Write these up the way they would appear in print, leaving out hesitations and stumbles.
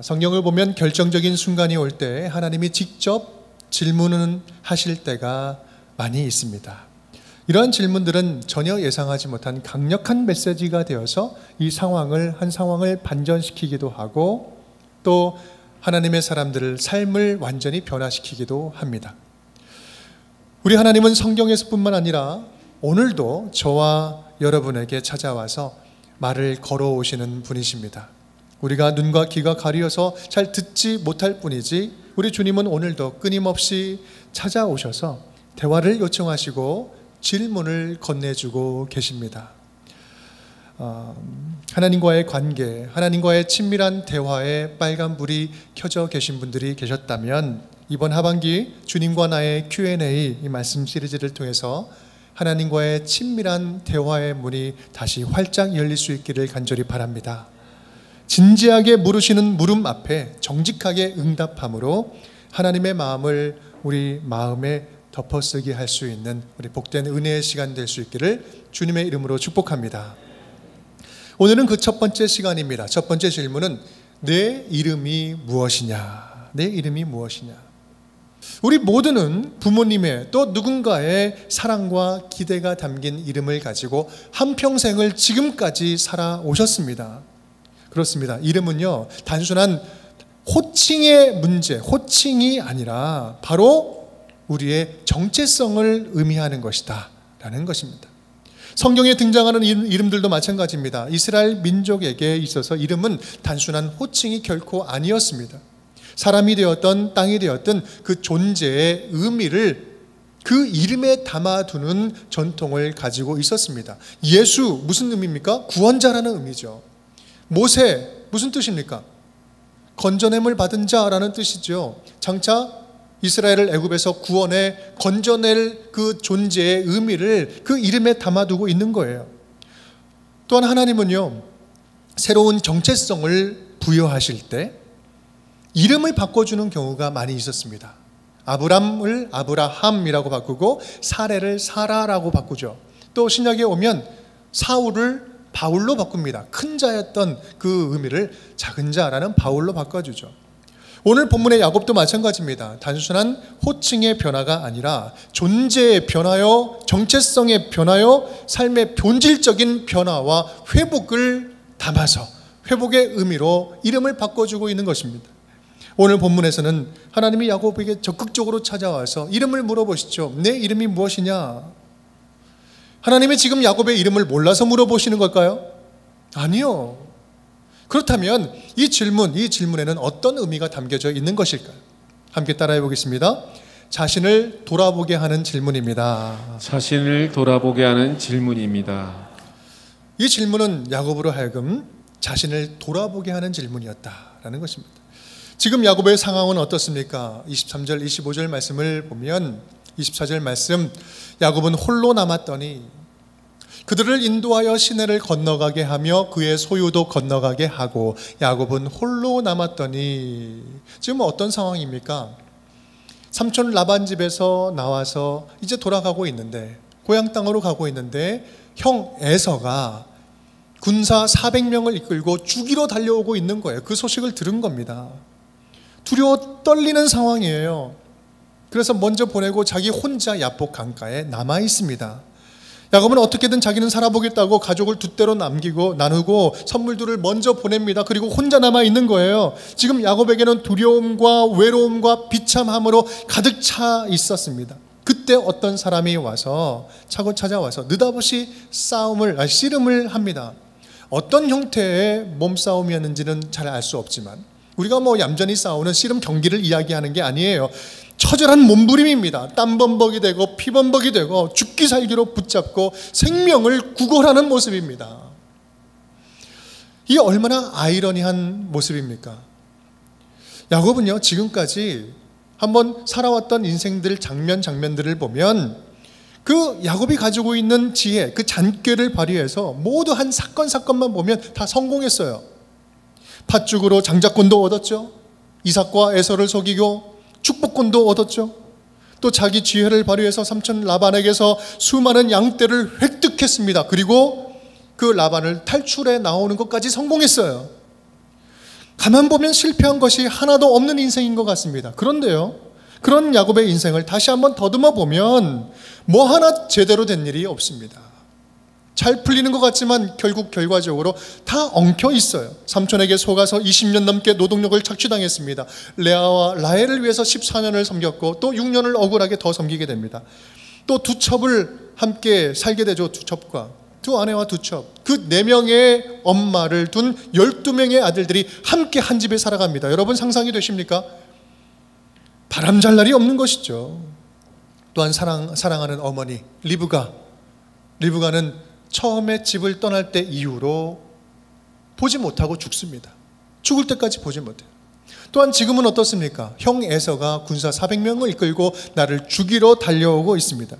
성경을 보면 결정적인 순간이 올 때 하나님이 직접 질문을 하실 때가 많이 있습니다. 이러한 질문들은 전혀 예상하지 못한 강력한 메시지가 되어서 한 상황을 반전시키기도 하고 또 하나님의 사람들을 삶을 완전히 변화시키기도 합니다. 우리 하나님은 성경에서뿐만 아니라 오늘도 저와 여러분에게 찾아와서 말을 걸어오시는 분이십니다. 우리가 눈과 귀가 가려서 잘 듣지 못할 뿐이지 우리 주님은 오늘도 끊임없이 찾아오셔서 대화를 요청하시고 질문을 건네주고 계십니다. 하나님과의 관계, 하나님과의 친밀한 대화에 빨간불이 켜져 계신 분들이 계셨다면 이번 하반기 주님과 나의 Q&A 이 말씀 시리즈를 통해서 하나님과의 친밀한 대화의 문이 다시 활짝 열릴 수 있기를 간절히 바랍니다. 진지하게 물으시는 물음 앞에 정직하게 응답함으로 하나님의 마음을 우리 마음에 덮어쓰게 할 수 있는 우리 복된 은혜의 시간 될 수 있기를 주님의 이름으로 축복합니다. 오늘은 그 첫 번째 시간입니다. 첫 번째 질문은 내 이름이 무엇이냐? 내 이름이 무엇이냐? 우리 모두는 부모님의 또 누군가의 사랑과 기대가 담긴 이름을 가지고 한평생을 지금까지 살아오셨습니다. 그렇습니다. 이름은요, 단순한 호칭의 문제, 호칭이 아니라 바로 우리의 정체성을 의미하는 것이다 라는 것입니다. 성경에 등장하는 이름들도 마찬가지입니다. 이스라엘 민족에게 있어서 이름은 단순한 호칭이 결코 아니었습니다. 사람이 되었던 땅이 되었던 그 존재의 의미를 그 이름에 담아두는 전통을 가지고 있었습니다. 예수 무슨 의미입니까? 구원자라는 의미죠. 모세 무슨 뜻입니까? 건져냄을 받은 자라는 뜻이죠. 장차 이스라엘을 애굽에서 구원해 건져낼 그 존재의 의미를 그 이름에 담아두고 있는 거예요. 또한 하나님은요, 새로운 정체성을 부여하실 때 이름을 바꿔주는 경우가 많이 있었습니다. 아브람을 아브라함이라고 바꾸고 사레를 사라라고 바꾸죠. 또 신약에 오면 사울을 바울로 바꿉니다. 큰 자였던 그 의미를 작은 자라는 바울로 바꿔주죠. 오늘 본문의 야곱도 마찬가지입니다. 단순한 호칭의 변화가 아니라 존재의 변화요, 정체성의 변화요, 삶의 본질적인 변화와 회복을 담아서 회복의 의미로 이름을 바꿔주고 있는 것입니다. 오늘 본문에서는 하나님이 야곱에게 적극적으로 찾아와서 이름을 물어보시죠. 내 이름이 무엇이냐? 하나님이 지금 야곱의 이름을 몰라서 물어보시는 걸까요? 아니요. 그렇다면 이 질문에는 어떤 의미가 담겨져 있는 것일까요? 함께 따라해 보겠습니다. 자신을 돌아보게 하는 질문입니다. 자신을 돌아보게 하는 질문입니다. 이 질문은 야곱으로 하여금 자신을 돌아보게 하는 질문이었다라는 것입니다. 지금 야곱의 상황은 어떻습니까? 23절, 25절 말씀을 보면 24절 말씀, 야곱은 홀로 남았더니 그들을 인도하여 시내를 건너가게 하며 그의 소유도 건너가게 하고 야곱은 홀로 남았더니 지금 어떤 상황입니까? 삼촌 라반 집에서 나와서 이제 돌아가고 있는데 고향 땅으로 가고 있는데 형 에서가 군사 400명을 이끌고 죽이러 달려오고 있는 거예요. 그 소식을 들은 겁니다. 두려워 떨리는 상황이에요. 그래서 먼저 보내고 자기 혼자 야복 강가에 남아 있습니다. 야곱은 어떻게든 자기는 살아보겠다고 가족을 두 대로 나누고 선물들을 먼저 보냅니다. 그리고 혼자 남아 있는 거예요. 지금 야곱에게는 두려움과 외로움과 비참함으로 가득 차 있었습니다. 그때 어떤 사람이 와서 찾아와서 느닷없이 씨름을 합니다. 어떤 형태의 몸싸움이었는지는 잘 알 수 없지만 우리가 얌전히 싸우는 씨름 경기를 이야기하는 게 아니에요. 처절한 몸부림입니다. 땀범벅이 되고 피범벅이 되고 죽기 살기로 붙잡고 생명을 구걸하는 모습입니다. 이게 얼마나 아이러니한 모습입니까? 야곱은요, 지금까지 한번 살아왔던 인생들 장면들을 보면 그 야곱이 가지고 있는 지혜, 그 잔꾀를 발휘해서 모두 한 사건만 보면 다 성공했어요. 팥죽으로 장자권도 얻었죠. 이삭과 에서를 속이고 축복권도 얻었죠. 또 자기 지혜를 발휘해서 삼촌 라반에게서 수많은 양떼를 획득했습니다. 그리고 그 라반을 탈출해 나오는 것까지 성공했어요. 가만 보면 실패한 것이 하나도 없는 인생인 것 같습니다. 그런데요, 그런 야곱의 인생을 다시 한번 더듬어 보면 뭐 하나 제대로 된 일이 없습니다. 잘 풀리는 것 같지만 결국 결과적으로 다 엉켜 있어요. 삼촌에게 속아서 20년 넘게 노동력을 착취당했습니다. 레아와 라헬을 위해서 14년을 섬겼고 또 6년을 억울하게 더 섬기게 됩니다. 또 두 첩을 함께 살게 되죠. 두 첩과 두 아내와 두 첩, 그 4명의 엄마를 둔 12명의 아들들이 함께 한 집에 살아갑니다. 여러분 상상이 되십니까? 바람잘 날이 없는 것이죠. 또한 사랑하는 어머니 리브가는 처음에 집을 떠날 때 이후로 보지 못하고 죽습니다. 죽을 때까지 보지 못해요. 또한 지금은 어떻습니까? 형 에서가 군사 400명을 이끌고 나를 죽이러 달려오고 있습니다.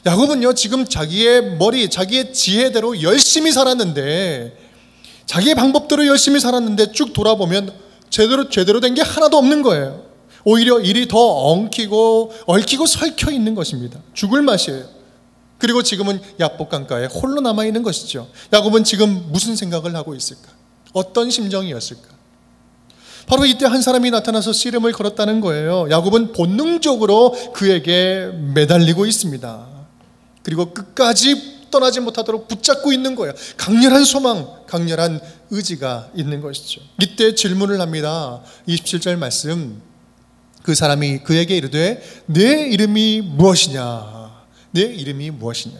야곱은요, 지금 자기의 자기의 지혜대로 열심히 살았는데, 자기의 방법대로 열심히 살았는데 쭉 돌아보면 제대로 된 게 하나도 없는 거예요. 오히려 일이 더 얽히고 설켜 있는 것입니다. 죽을 맛이에요. 그리고 지금은 야복 강가에 홀로 남아있는 것이죠. 야곱은 지금 무슨 생각을 하고 있을까? 어떤 심정이었을까? 바로 이때 한 사람이 나타나서 씨름을 걸었다는 거예요. 야곱은 본능적으로 그에게 매달리고 있습니다. 그리고 끝까지 떠나지 못하도록 붙잡고 있는 거예요. 강렬한 소망, 강렬한 의지가 있는 것이죠. 이때 질문을 합니다. 27절 말씀, 그 사람이 그에게 이르되 내 이름이 무엇이냐? 내 이름이 무엇이냐?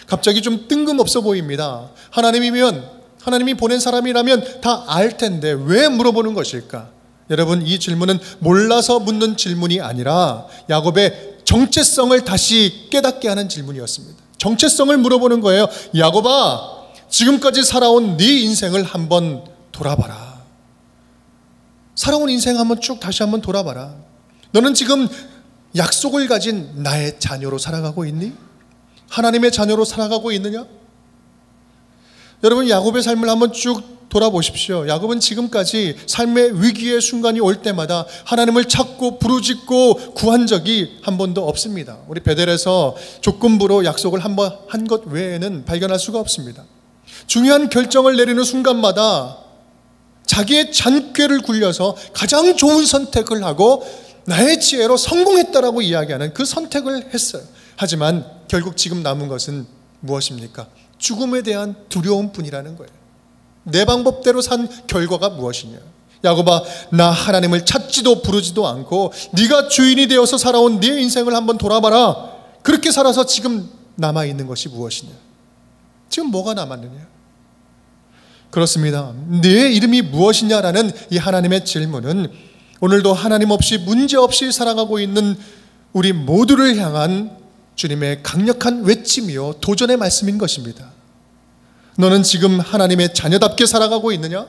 갑자기 좀 뜬금없어 보입니다. 하나님이 보낸 사람이라면 다 알 텐데 왜 물어보는 것일까? 여러분, 이 질문은 몰라서 묻는 질문이 아니라 야곱의 정체성을 다시 깨닫게 하는 질문이었습니다. 정체성을 물어보는 거예요. 야곱아, 지금까지 살아온 네 인생을 한번 돌아봐라. 살아온 인생 한번 쭉 다시 한번 돌아봐라. 너는 지금 약속을 가진 나의 자녀로 살아가고 있니? 하나님의 자녀로 살아가고 있느냐? 여러분, 야곱의 삶을 한번 쭉 돌아보십시오. 야곱은 지금까지 삶의 위기의 순간이 올 때마다 하나님을 찾고 부르짖고 구한 적이 한 번도 없습니다. 우리 베델에서 조건부로 약속을 한 번 한 것 외에는 발견할 수가 없습니다. 중요한 결정을 내리는 순간마다 자기의 잔꾀를 굴려서 가장 좋은 선택을 하고 나의 지혜로 성공했다라고 이야기하는 그 선택을 했어요. 하지만 결국 지금 남은 것은 무엇입니까? 죽음에 대한 두려움뿐이라는 거예요. 내 방법대로 산 결과가 무엇이냐? 야곱아, 나 하나님을 찾지도 부르지도 않고 네가 주인이 되어서 살아온 네 인생을 한번 돌아봐라. 그렇게 살아서 지금 남아있는 것이 무엇이냐? 지금 뭐가 남았느냐? 그렇습니다. 네 이름이 무엇이냐라는 이 하나님의 질문은 오늘도 하나님 없이 문제없이 살아가고 있는 우리 모두를 향한 주님의 강력한 외침이요 도전의 말씀인 것입니다. 너는 지금 하나님의 자녀답게 살아가고 있느냐?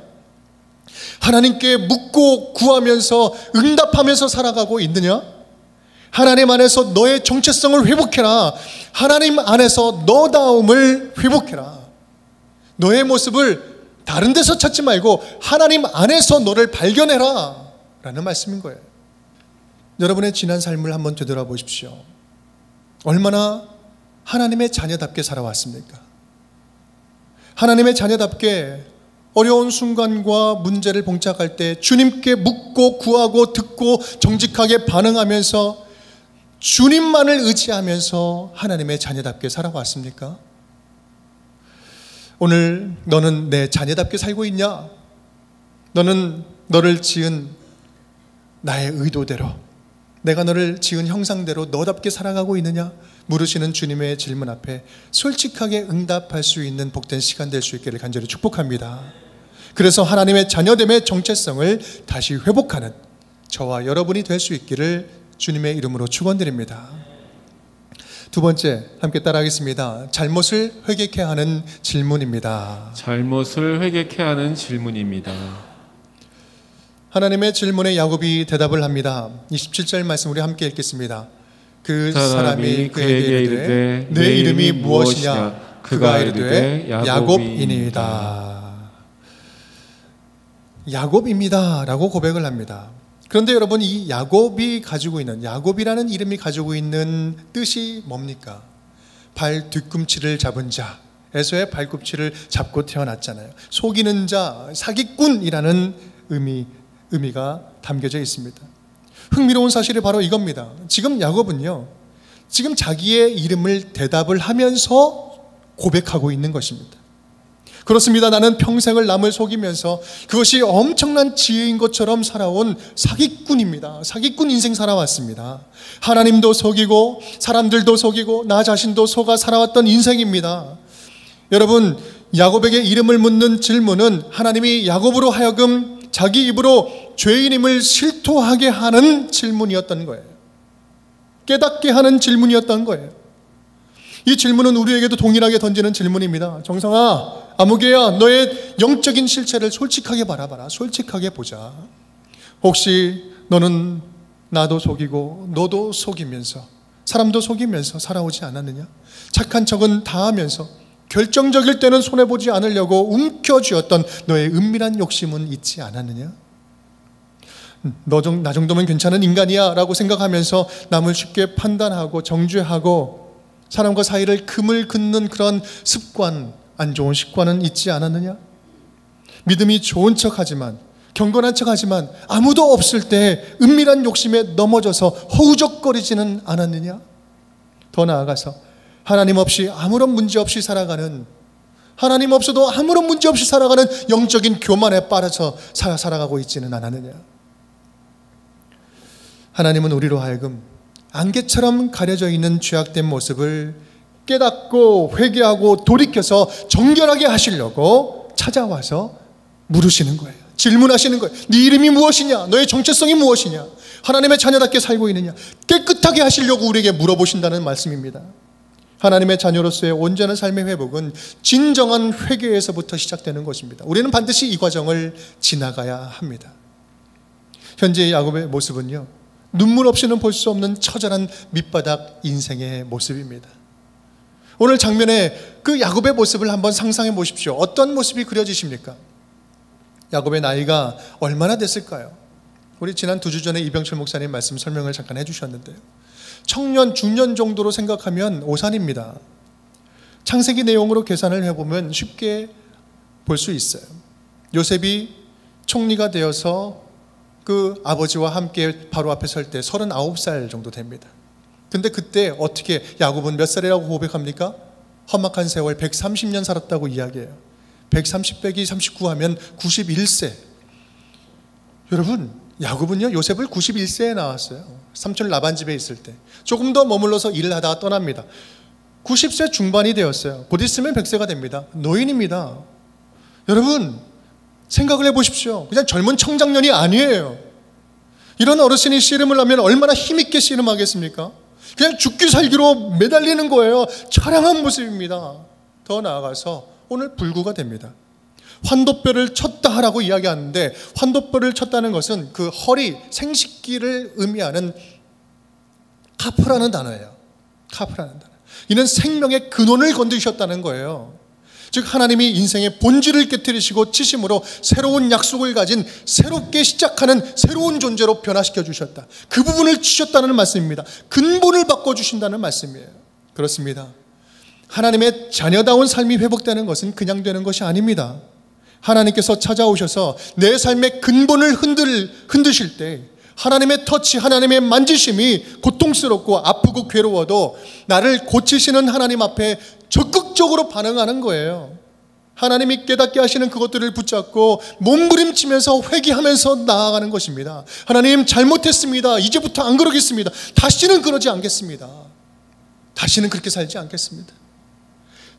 하나님께 묻고 구하면서 응답하면서 살아가고 있느냐? 하나님 안에서 너의 정체성을 회복해라. 하나님 안에서 너다움을 회복해라. 너의 모습을 다른 데서 찾지 말고 하나님 안에서 너를 발견해라 라는 말씀인 거예요. 여러분의 지난 삶을 한번 되돌아보십시오. 얼마나 하나님의 자녀답게 살아왔습니까? 하나님의 자녀답게 어려운 순간과 문제를 봉착할 때 주님께 묻고 구하고 듣고 정직하게 반응하면서 주님만을 의지하면서 하나님의 자녀답게 살아왔습니까? 오늘 너는 내 자녀답게 살고 있냐? 너는 너를 지은 나의 의도대로, 내가 너를 지은 형상대로 너답게 살아가고 있느냐? 물으시는 주님의 질문 앞에 솔직하게 응답할 수 있는 복된 시간 될 수 있기를 간절히 축복합니다. 그래서 하나님의 자녀됨의 정체성을 다시 회복하는 저와 여러분이 될 수 있기를 주님의 이름으로 축원드립니다. 두 번째, 함께 따라하겠습니다. 잘못을 회개케 하는 질문입니다. 잘못을 회개케 하는 질문입니다. 하나님의 질문에 야곱이 대답을 합니다. 27절 말씀 우리 함께 읽겠습니다. 그 사람이 그에게 이르되 내 이름이 무엇이냐? 그가 이르되 야곱이니이다. 야곱입니다 라고 고백을 합니다. 그런데 여러분, 이 야곱이 가지고 있는, 야곱이라는 이름이 가지고 있는 뜻이 뭡니까? 발 뒤꿈치를 잡은 자, 에서의 발꿈치를 잡고 태어났잖아요. 속이는 자, 사기꾼이라는 의미가 담겨져 있습니다. 흥미로운 사실이 바로 이겁니다. 지금 야곱은요, 지금 자기의 이름을 대답을 하면서 고백하고 있는 것입니다. 그렇습니다. 나는 평생을 남을 속이면서 그것이 엄청난 지혜인 것처럼 살아온 사기꾼입니다. 사기꾼 인생 살아왔습니다. 하나님도 속이고 사람들도 속이고 나 자신도 속아 살아왔던 인생입니다. 여러분, 야곱에게 이름을 묻는 질문은 하나님이 야곱으로 하여금 자기 입으로 죄인임을 실토하게 하는 질문이었던 거예요. 깨닫게 하는 질문이었던 거예요. 이 질문은 우리에게도 동일하게 던지는 질문입니다. 정성아, 아무개야, 너의 영적인 실체를 솔직하게 바라봐라. 솔직하게 보자. 혹시 너는 나도 속이고 너도 속이면서 사람도 속이면서 살아오지 않았느냐? 착한 척은 다 하면서 결정적일 때는 손해보지 않으려고 움켜쥐었던 너의 은밀한 욕심은 있지 않았느냐? 나 정도면 괜찮은 인간이야 라고 생각하면서 남을 쉽게 판단하고 정죄하고 사람과 사이를 금을 긋는 그런 습관, 안 좋은 습관은 있지 않았느냐? 믿음이 좋은 척하지만, 경건한 척하지만 아무도 없을 때 은밀한 욕심에 넘어져서 허우적거리지는 않았느냐? 더 나아가서 하나님 없이 아무런 문제 없이 살아가는, 하나님 없어도 아무런 문제 없이 살아가는 영적인 교만에 빠져서 살아가고 있지는 않았느냐? 하나님은 우리로 하여금 안개처럼 가려져 있는 죄악된 모습을 깨닫고 회개하고 돌이켜서 정결하게 하시려고 찾아와서 물으시는 거예요. 질문하시는 거예요. 네 이름이 무엇이냐? 너의 정체성이 무엇이냐? 하나님의 자녀답게 살고 있느냐? 깨끗하게 하시려고 우리에게 물어보신다는 말씀입니다. 하나님의 자녀로서의 온전한 삶의 회복은 진정한 회개에서부터 시작되는 것입니다. 우리는 반드시 이 과정을 지나가야 합니다. 현재의 야곱의 모습은요, 눈물 없이는 볼 수 없는 처절한 밑바닥 인생의 모습입니다. 오늘 장면에 그 야곱의 모습을 한번 상상해 보십시오. 어떤 모습이 그려지십니까? 야곱의 나이가 얼마나 됐을까요? 우리 지난 2주 전에 이병철 목사님 말씀 설명을 잠깐 해주셨는데요, 청년, 중년 정도로 생각하면 오산입니다. 창세기 내용으로 계산을 해보면 쉽게 볼 수 있어요. 요셉이 총리가 되어서 그 아버지와 함께 바로 앞에 설 때 39살 정도 됩니다. 근데 그때 어떻게 야곱은 몇 살이라고 고백합니까? 험악한 세월 130년 살았다고 이야기해요. 130 빼기 39 하면 91세. 여러분, 야곱은요, 요셉을 91세에 낳았어요. 삼촌 라반 집에 있을 때. 조금 더 머물러서 일을 하다가 떠납니다. 90세 중반이 되었어요. 곧 있으면 100세가 됩니다. 노인입니다. 여러분, 생각을 해보십시오. 그냥 젊은 청장년이 아니에요. 이런 어르신이 씨름을 하면 얼마나 힘있게 씨름하겠습니까? 그냥 죽기 살기로 매달리는 거예요. 처량한 모습입니다. 더 나아가서 오늘 불구가 됩니다. 환도뼈를 쳤다라고 이야기하는데, 환도뼈를 쳤다는 것은 그 허리, 생식기를 의미하는 카프라는 단어예요. 카프라는 단어. 이는 생명의 근원을 건드리셨다는 거예요. 즉 하나님이 인생의 본질을 깨뜨리시고 치심으로 새로운 약속을 가진, 새롭게 시작하는 새로운 존재로 변화시켜 주셨다. 그 부분을 치셨다는 말씀입니다. 근본을 바꿔주신다는 말씀이에요. 그렇습니다. 하나님의 자녀다운 삶이 회복되는 것은 그냥 되는 것이 아닙니다. 하나님께서 찾아오셔서 내 삶의 근본을 흔드실 때 하나님의 터치, 하나님의 만지심이 고통스럽고 아프고 괴로워도 나를 고치시는 하나님 앞에 적극적으로 반응하는 거예요. 하나님이 깨닫게 하시는 그것들을 붙잡고 몸부림치면서 회개하면서 나아가는 것입니다. 하나님, 잘못했습니다. 이제부터 안 그러겠습니다. 다시는 그러지 않겠습니다. 다시는 그렇게 살지 않겠습니다.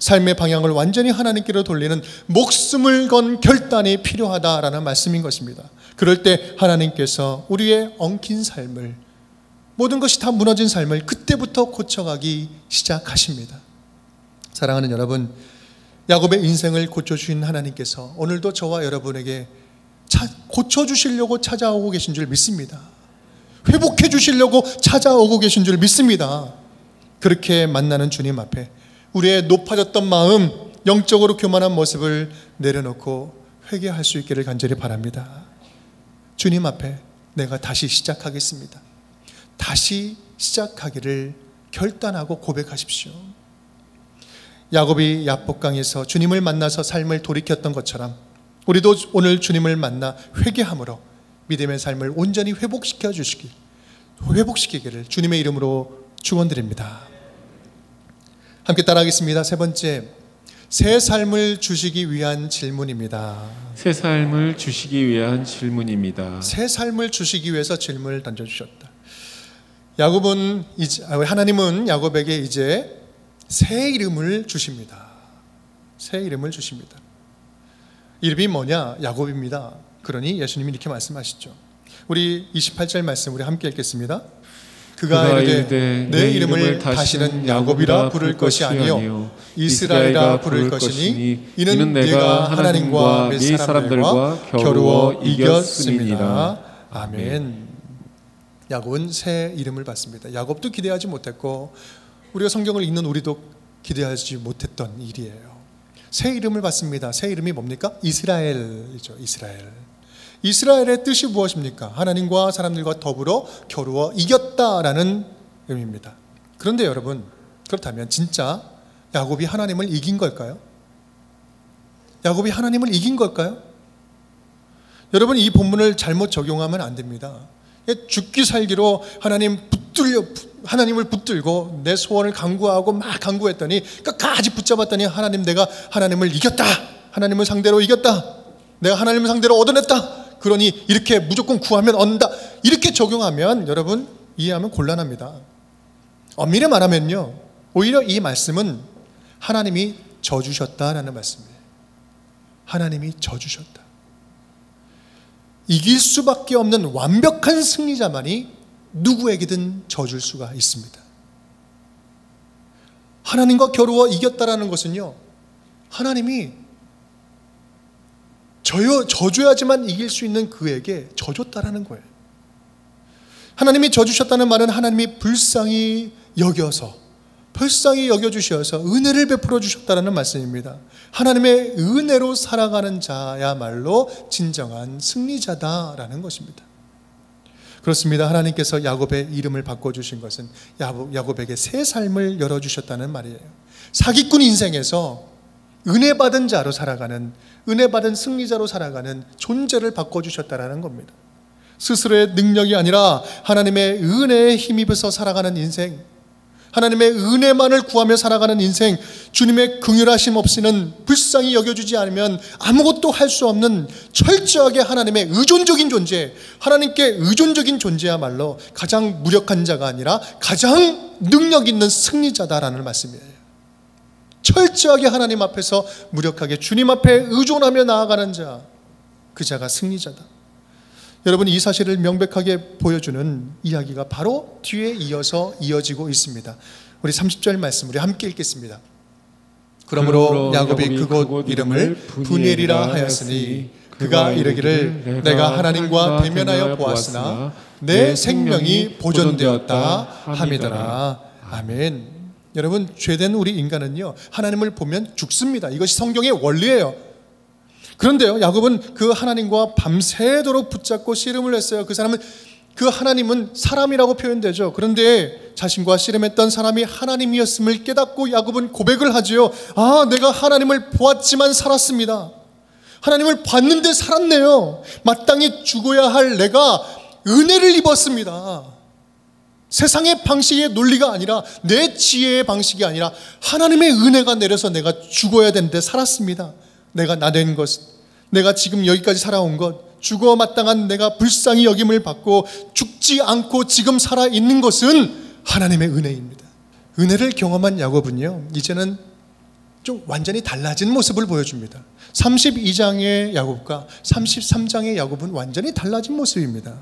삶의 방향을 완전히 하나님께로 돌리는 목숨을 건 결단이 필요하다라는 말씀인 것입니다. 그럴 때 하나님께서 우리의 엉킨 삶을, 모든 것이 다 무너진 삶을 그때부터 고쳐가기 시작하십니다. 사랑하는 여러분, 야곱의 인생을 고쳐주신 하나님께서 오늘도 저와 여러분에게 고쳐주시려고 찾아오고 계신 줄 믿습니다. 회복해 주시려고 찾아오고 계신 줄 믿습니다. 그렇게 만나는 주님 앞에 우리의 높아졌던 마음, 영적으로 교만한 모습을 내려놓고 회개할 수 있기를 간절히 바랍니다. 주님 앞에 내가 다시 시작하겠습니다. 다시 시작하기를 결단하고 고백하십시오. 야곱이 야복강에서 주님을 만나서 삶을 돌이켰던 것처럼 우리도 오늘 주님을 만나 회개함으로 믿음의 삶을 온전히 회복시키기를 주님의 이름으로 축원드립니다. 함께 따라하겠습니다. 세 번째, 새 삶을 주시기 위한 질문입니다. 새 삶을 주시기 위한 질문입니다. 새 삶을 주시기 위해서 질문을 던져주셨다. 하나님은 야곱에게 이제 새 이름을 주십니다. 새 이름을 주십니다. 이름이 뭐냐? 야곱입니다. 그러니 예수님이 이렇게 말씀하시죠. 우리 28절 말씀 우리 함께 읽겠습니다. 그가 이르되 내 이름을 다시는 야곱이라 부를 것이 아니요 이스라엘이라 부를 것이니 이는 내가 하나님과 몇 사람들과 겨루어 이겼음이니라. 아멘. 야곱은 새 이름을 받습니다. 야곱도 기대하지 못했고 우리가 성경을 읽는 우리도 기대하지 못했던 일이에요. 새 이름을 받습니다. 새 이름이 뭡니까? 이스라엘이죠. 이스라엘의 뜻이 무엇입니까? 하나님과 사람들과 더불어 겨루어 이겼다라는 의미입니다. 그런데 여러분, 그렇다면 진짜 야곱이 하나님을 이긴 걸까요? 야곱이 하나님을 이긴 걸까요? 여러분, 이 본문을 잘못 적용하면 안 됩니다. 죽기 살기로 하나님을 붙들고 내 소원을 강구하고 막 강구했더니 끝까지 붙잡았더니 내가 하나님을 이겼다. 하나님을 상대로 이겼다. 내가 하나님을 상대로 얻어냈다. 그러니 이렇게 무조건 구하면 얻는다. 이렇게 적용하면 여러분 이해하면 곤란합니다. 엄밀히 말하면요, 오히려 이 말씀은 하나님이 져주셨다라는 말씀이에요. 하나님이 져주셨다. 이길 수밖에 없는 완벽한 승리자만이 누구에게든 져줄 수가 있습니다. 하나님과 겨루어 이겼다라는 것은요, 하나님이 져줘야지만 이길 수 있는 그에게 져줬다라는 거예요. 하나님이 져주셨다는 말은 하나님이 불쌍히 여겨주셔서 은혜를 베풀어 주셨다는 말씀입니다. 하나님의 은혜로 살아가는 자야말로 진정한 승리자다라는 것입니다. 그렇습니다. 하나님께서 야곱의 이름을 바꿔주신 것은 야곱에게 새 삶을 열어주셨다는 말이에요. 사기꾼 인생에서 은혜 받은 자로 살아가는, 은혜 받은 승리자로 살아가는 존재를 바꿔주셨다는 겁니다. 스스로의 능력이 아니라 하나님의 은혜에 힘입어서 살아가는 인생, 하나님의 은혜만을 구하며 살아가는 인생, 주님의 긍휼하심 없이는 불쌍히 여겨주지 않으면 아무것도 할 수 없는 철저하게 하나님의 의존적인 존재, 하나님께 의존적인 존재야말로 가장 무력한 자가 아니라 가장 능력 있는 승리자다라는 말씀이에요. 철저하게 하나님 앞에서 무력하게 주님 앞에 의존하며 나아가는 자, 그 자가 승리자다. 여러분, 이 사실을 명백하게 보여주는 이야기가 바로 뒤에 이어지고 있습니다. 우리 30절 말씀 우리 함께 읽겠습니다. 그러므로 야곱이 그곳 이름을 브니엘이라 하였으니 그가 이르기를 내가 하나님과 대면하여 보았으나 내 생명이 보존되었다 함이더라. 아멘. 여러분, 죄된 우리 인간은요, 하나님을 보면 죽습니다. 이것이 성경의 원리예요. 그런데요, 야곱은 그 하나님과 밤새도록 붙잡고 씨름을 했어요. 그 하나님은 사람이라고 표현되죠. 그런데 자신과 씨름했던 사람이 하나님이었음을 깨닫고 야곱은 고백을 하지요. 내가 하나님을 보았지만 살았습니다. 하나님을 봤는데 살았네요. 마땅히 죽어야 할 내가 은혜를 입었습니다. 세상의 방식의 논리가 아니라, 내 지혜의 방식이 아니라 하나님의 은혜가 내려서 내가 죽어야 되는데 살았습니다. 내가 나된 것, 내가 지금 여기까지 살아온 것, 죽어 마땅한 내가 불쌍히 여김을 받고 죽지 않고 지금 살아있는 것은 하나님의 은혜입니다. 은혜를 경험한 야곱은요, 이제는 좀 완전히 달라진 모습을 보여줍니다. 32장의 야곱과 33장의 야곱은 완전히 달라진 모습입니다.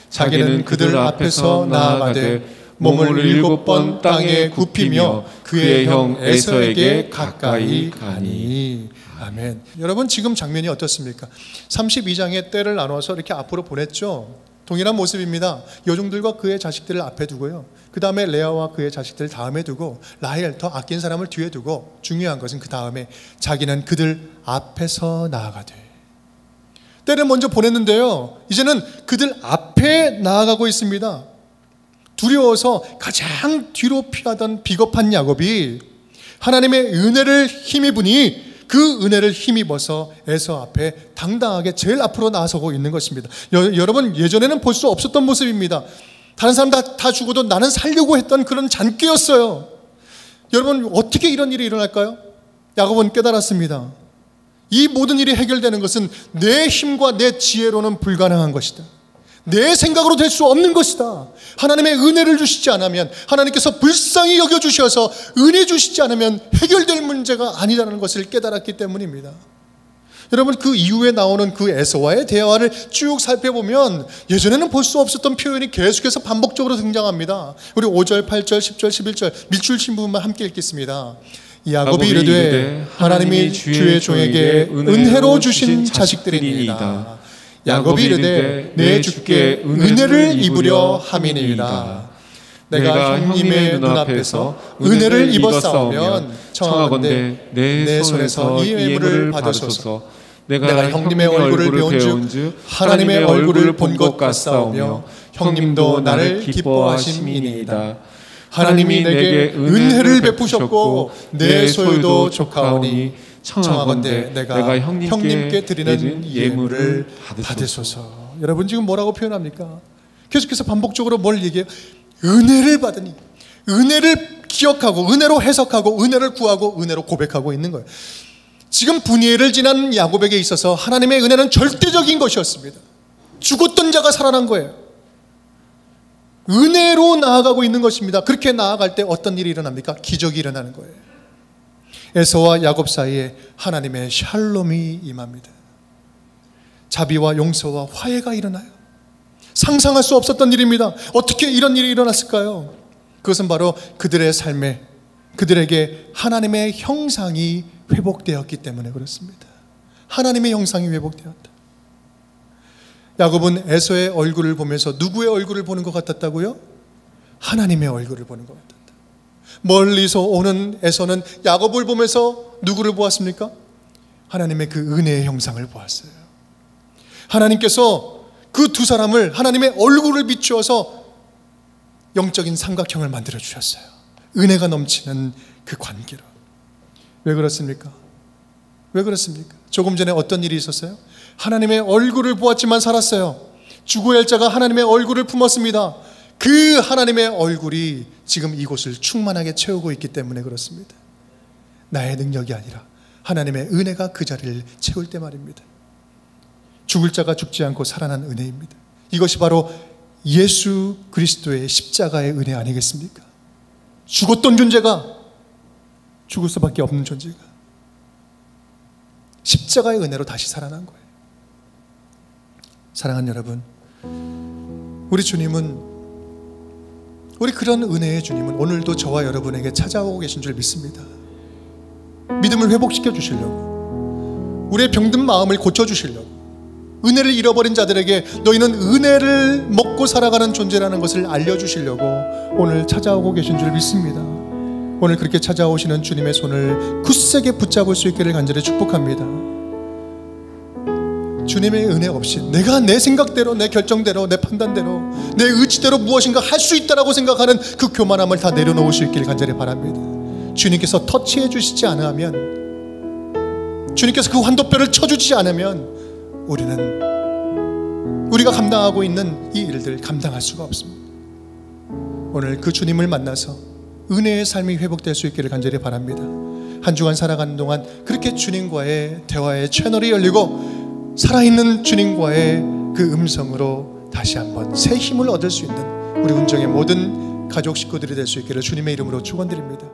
자기는 그들 앞에서 나아가되 몸을 7번 땅에 굽히며 그의 형 에서에게 가까이 가니. 아멘. 여러분, 지금 장면이 어떻습니까? 32장의 때를 나눠서 이렇게 앞으로 보냈죠. 동일한 모습입니다. 여종들과 그의 자식들을 앞에 두고요, 그 다음에 레아와 그의 자식들을 다음에 두고 라헬, 더 아낀 사람을 뒤에 두고, 중요한 것은 그 다음에 자기는 그들 앞에서 나아가되. 때를 먼저 보냈는데요, 이제는 그들 앞에 나아가고 있습니다. 두려워서 가장 뒤로 피하던 비겁한 야곱이 하나님의 은혜를 힘입으니 그 은혜를 힘입어서 에서 앞에 당당하게 제일 앞으로 나서고 있는 것입니다. 여러분, 예전에는 볼 수 없었던 모습입니다. 다른 사람 다 죽어도 나는 살려고 했던 그런 잔꾀였어요. 여러분, 어떻게 이런 일이 일어날까요? 야곱은 깨달았습니다. 이 모든 일이 해결되는 것은 내 힘과 내 지혜로는 불가능한 것이다. 내 생각으로 될 수 없는 것이다. 하나님의 은혜를 주시지 않으면, 하나님께서 불쌍히 여겨주셔서 은혜 주시지 않으면 해결될 문제가 아니라는 것을 깨달았기 때문입니다. 여러분, 그 이후에 나오는 그 에서와의 대화를 쭉 살펴보면 예전에는 볼 수 없었던 표현이 계속해서 반복적으로 등장합니다. 우리 5절, 8절, 10절, 11절 밑줄 친 부분만 함께 읽겠습니다. 야곱이 이르되 하나님이 주의 종에게 은혜로 주신 자식들이니이다. 야곱이 이르되 내 주께 은혜를 입으려 함이니이다. 내가 형님의 눈앞에서 은혜를 입었사오면 청하건대 내 손에서 이 예물을 받으소서. 내가 형님의 얼굴을 배운즉 하나님의 얼굴을 본 것 같사오며 형님도 나를 기뻐하심이니이다. 하나님이 내게 은혜를 베푸셨고 내 소유도 족하오니 청하건대 내가 형님께 드리는 예물을 받으소서. 여러분, 지금 뭐라고 표현합니까? 계속해서 반복적으로 뭘 얘기해요? 은혜를 받으니, 은혜를 기억하고 은혜로 해석하고 은혜를 구하고 은혜로 고백하고 있는 거예요. 지금 분이엘을 지난 야곱에게 있어서 하나님의 은혜는 절대적인 것이었습니다. 죽었던 자가 살아난 거예요. 은혜로 나아가고 있는 것입니다. 그렇게 나아갈 때 어떤 일이 일어납니까? 기적이 일어나는 거예요. 에서와 야곱 사이에 하나님의 샬롬이 임합니다. 자비와 용서와 화해가 일어나요. 상상할 수 없었던 일입니다. 어떻게 이런 일이 일어났을까요? 그것은 바로 그들의 삶에, 그들에게 하나님의 형상이 회복되었기 때문에 그렇습니다. 하나님의 형상이 회복되었다. 야곱은 에서의 얼굴을 보면서 누구의 얼굴을 보는 것 같았다고요? 하나님의 얼굴을 보는 것 같았다. 멀리서 오는 에서는 야곱을 보면서 누구를 보았습니까? 하나님의 그 은혜의 형상을 보았어요. 하나님께서 그 두 사람을, 하나님의 얼굴을 비추어서 영적인 삼각형을 만들어 주셨어요. 은혜가 넘치는 그 관계로. 왜 그렇습니까? 왜 그렇습니까? 조금 전에 어떤 일이 있었어요? 하나님의 얼굴을 보았지만 살았어요. 죽어야 할 자가 하나님의 얼굴을 품었습니다. 그 하나님의 얼굴이 지금 이곳을 충만하게 채우고 있기 때문에 그렇습니다. 나의 능력이 아니라 하나님의 은혜가 그 자리를 채울 때 말입니다. 죽을 자가 죽지 않고 살아난 은혜입니다. 이것이 바로 예수 그리스도의 십자가의 은혜 아니겠습니까? 죽었던 존재가 죽을 수밖에 없는 존재가 십자가의 은혜로 다시 살아난 거예요. 사랑하는 여러분, 우리 주님은, 우리 그런 은혜의 주님은 오늘도 저와 여러분에게 찾아오고 계신 줄 믿습니다. 믿음을 회복시켜 주시려고, 우리의 병든 마음을 고쳐주시려고, 은혜를 잃어버린 자들에게 너희는 은혜를 먹고 살아가는 존재라는 것을 알려주시려고 오늘 찾아오고 계신 줄 믿습니다. 오늘 그렇게 찾아오시는 주님의 손을 굳세게 붙잡을 수 있기를 간절히 축복합니다. 주님의 은혜 없이 내가 내 생각대로, 내 결정대로, 내 판단대로, 내 의지대로 무엇인가 할 수 있다라고 생각하는 그 교만함을 다 내려놓을 수 있기를 간절히 바랍니다. 주님께서 터치해 주시지 않으면, 주님께서 그 환도뼈를 쳐주지 않으면 우리가 감당하고 있는 이 일들 감당할 수가 없습니다. 오늘 그 주님을 만나서 은혜의 삶이 회복될 수 있기를 간절히 바랍니다. 한 주간 살아가는 동안 그렇게 주님과의 대화의 채널이 열리고 살아있는 주님과의 그 음성으로 다시 한번 새 힘을 얻을 수 있는 우리 운정의 모든 가족 식구들이 될 수 있기를 주님의 이름으로 축원드립니다.